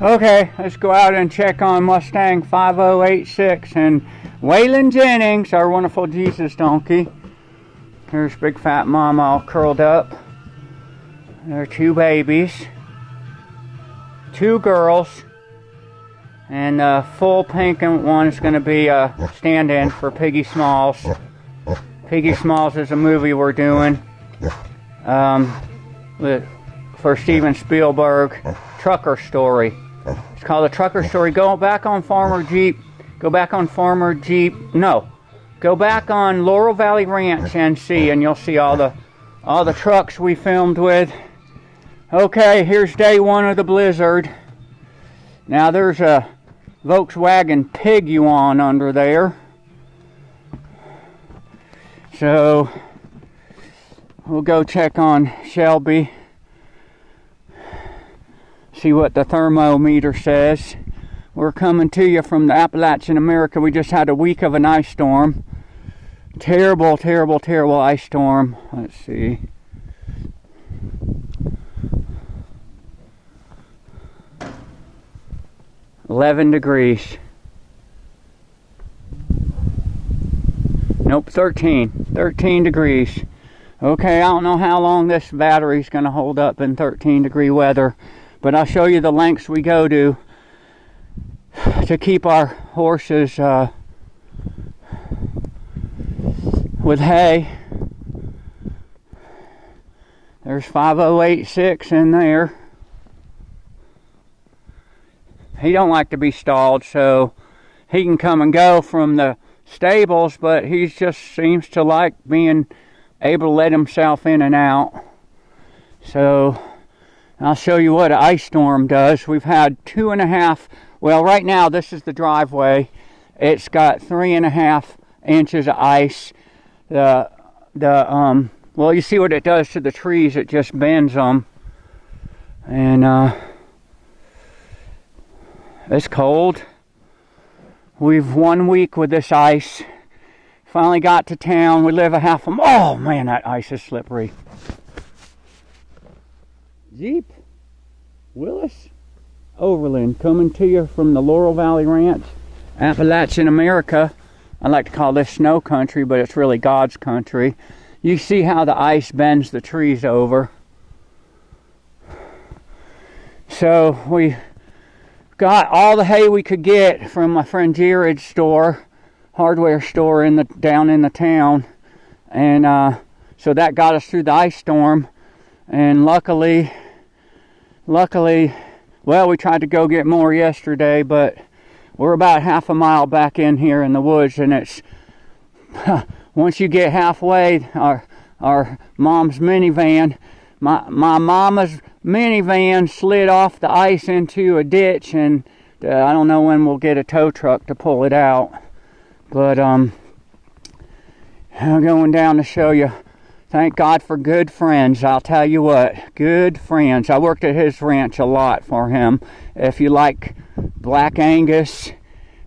Okay, let's go out and check on Mustang 5086 and Waylon Jennings, our wonderful Jesus donkey. Here's Big Fat Mama all curled up. There are two babies, two girls, and full pink one is going to be a stand-in for Piggy Smalls. Piggy Smalls is a movie we're doing for Steven Spielberg, Trucker Story. It's called The Trucker Story. Go back on Go back on Laurel Valley Ranch NC, and you'll see all the trucks we filmed with. Okay, here's day one of the blizzard. Now there's a Volkswagen Tiguan under there. So we'll go check on Shelby. See what the thermometer says. We're coming to you from the Appalachian America. We just had a week of an ice storm. Terrible, terrible, terrible ice storm. Let's see. $11 degrees. Nope, 13 degrees. Okay, I don't know how long this battery's going to hold up in 13-degree weather, but I'll show you the lengths we go to keep our horses with hay. There's 5086 in there. He don't like to be stalled, so he can come and go from the stables, but he just seems to like being able to let himself in and out. So I'll show you what an ice storm does. We've had 2.5, well, right now this is the driveway. It's got 3.5 inches of ice. Well, you see what it does to the trees. It just bends them. And it's cold. We've 1 week with this ice. Finally got to town. We live a half a mile. Oh man, that ice is slippery. Jeep Willis Overland coming to you from the Laurel Valley Ranch, Appalachian America. I like to call this snow country, but it's really God's country. You see how the ice bends the trees over. So we got all the hay we could get from my friend Jared's store, hardware store down in the town, and so that got us through the ice storm. And luckily, well, we tried to go get more yesterday, but we're about half a mile back in here in the woods, and it's once you get halfway, our mom's minivan, my mama's minivan slid off the ice into a ditch, and I don't know when we'll get a tow truck to pull it out. But I'm going down to show you. Thank God for good friends. I'll tell you what, good friends. I worked at his ranch a lot for him. If you like Black Angus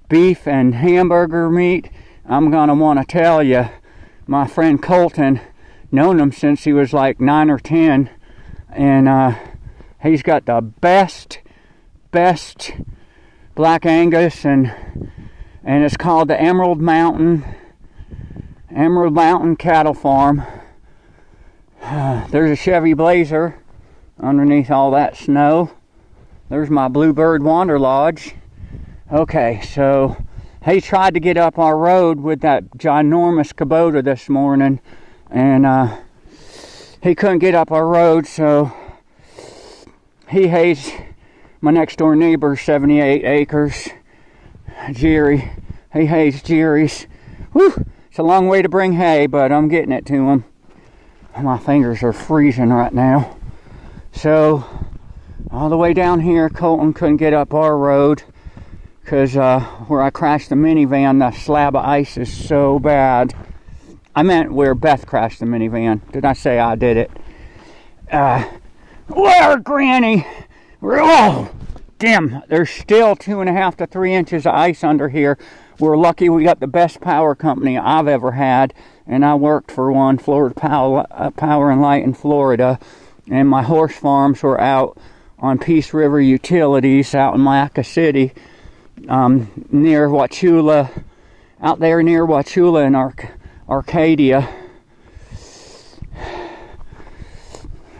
beef and hamburger meat, I'm going to want to tell you, my friend Colton, known him since he was like 9 or 10, and he's got the best Black Angus, and it's called the Emerald Mountain Cattle Farm. There's a Chevy Blazer underneath all that snow. There's my Bluebird Wander Lodge. Okay, so he tried to get up our road with that ginormous Kubota this morning, and he couldn't get up our road, so he hates my next door neighbor, 78 acres, Jerry. He hates Jerry's. Whew, it's a long way to bring hay, but I'm getting it to him. My fingers are freezing right now. So all the way down here, Colton couldn't get up our road because where I crashed the minivan, the slab of ice is so bad. I meant where Beth crashed the minivan. Did I say I did it? Where, Granny? Oh, damn, there's still 2.5 to 3 inches of ice under here. We're lucky we got the best power company I've ever had, and I worked for one, Florida Power and Light in Florida, and my horse farms were out on Peace River Utilities out in Mayaca City, near Wauchula, out there near Wauchula in Arcadia.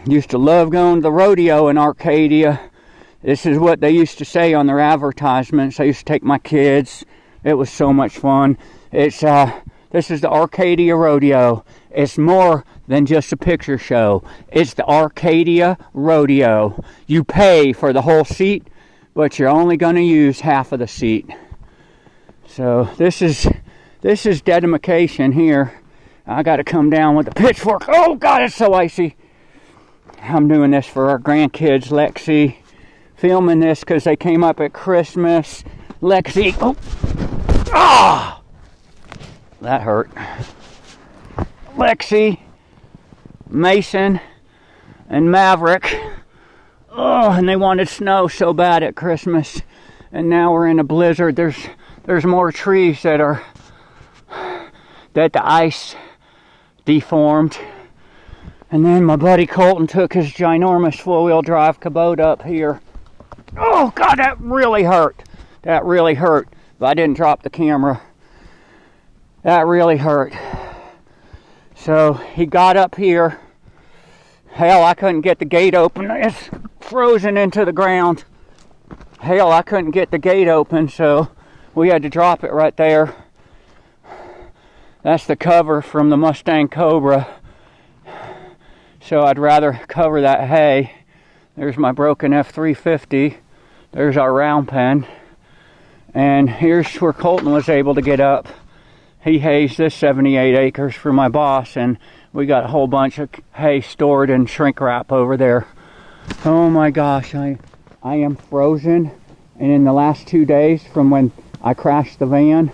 Used to love going to the rodeo in Arcadia. This is what they used to say on their advertisements. I used to take my kids. It was so much fun. This is the Arcadia Rodeo. It's more than just a picture show. It's the Arcadia Rodeo. You pay for the whole seat, but you're only going to use half of the seat. So this is dedication here. I got to come down with the pitchfork. Oh God, it's so icy. I'm doing this for our grandkids, Lexi. Filming this because they came up at Christmas. Lexi, oh, ah, that hurt. Lexi, Mason, and Maverick. Oh, and they wanted snow so bad at Christmas, and now we're in a blizzard. There's more trees that the ice deformed. And then my buddy Colton took his ginormous four-wheel drive Kubota up here. Oh God, that really hurt. That really hurt. But I didn't drop the camera. That really hurt. So he got up here. Hell, I couldn't get the gate open. It's frozen into the ground. Hell, I couldn't get the gate open, so we had to drop it right there. That's the cover from the Mustang Cobra. So I'd rather cover that hay. There's my broken F350. There's our round pen. And here's where Colton was able to get up. He hays this 78 acres for my boss, and we got a whole bunch of hay stored in shrink wrap over there. Oh my gosh, I am frozen. And in the last 2 days from when I crashed the van,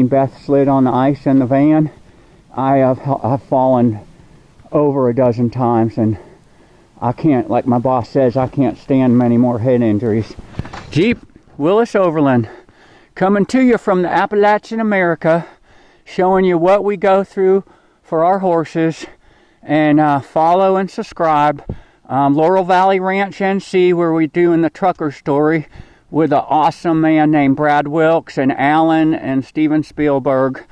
Beth slid on the ice in the van, I've fallen over a dozen times, and I can't, like my boss says, I can't stand many more head injuries. Jeep Willis Overland coming to you from the Appalachian America, showing you what we go through for our horses. And follow and subscribe. Laurel Valley Ranch NC, where we're doing the trucker story with an awesome man named Brad Wilkes and Alan and Steven Spielberg.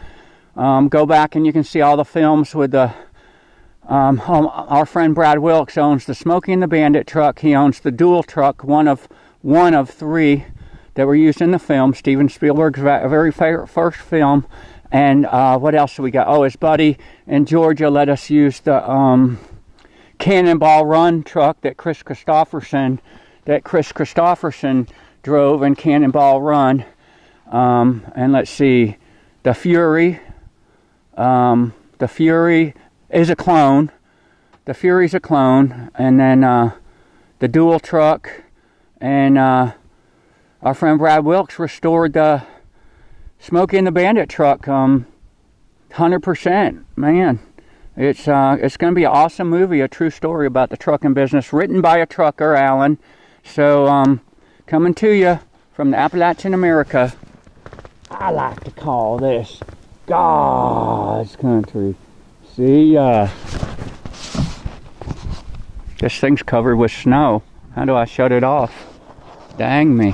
Go back and you can see all the films with the our friend Brad Wilkes owns the Smokey and the Bandit truck. He owns the dual truck, one of 3 that were used in the film. Steven Spielberg's very favorite first film. And what else do we got? Oh, his buddy in Georgia let us use the Cannonball Run truck that Chris Christopherson drove in Cannonball Run. And let's see, the Fury. The Fury is a clone. The Fury's a clone. And then the dual truck. And our friend Brad Wilkes restored the Smokey and the Bandit truck 100%. Man, it's going to be an awesome movie, a true story about the trucking business, written by a trucker, Alan. So, coming to you from the Appalachian America. I like to call this God's country. See ya. This thing's covered with snow. How do I shut it off? Dang me.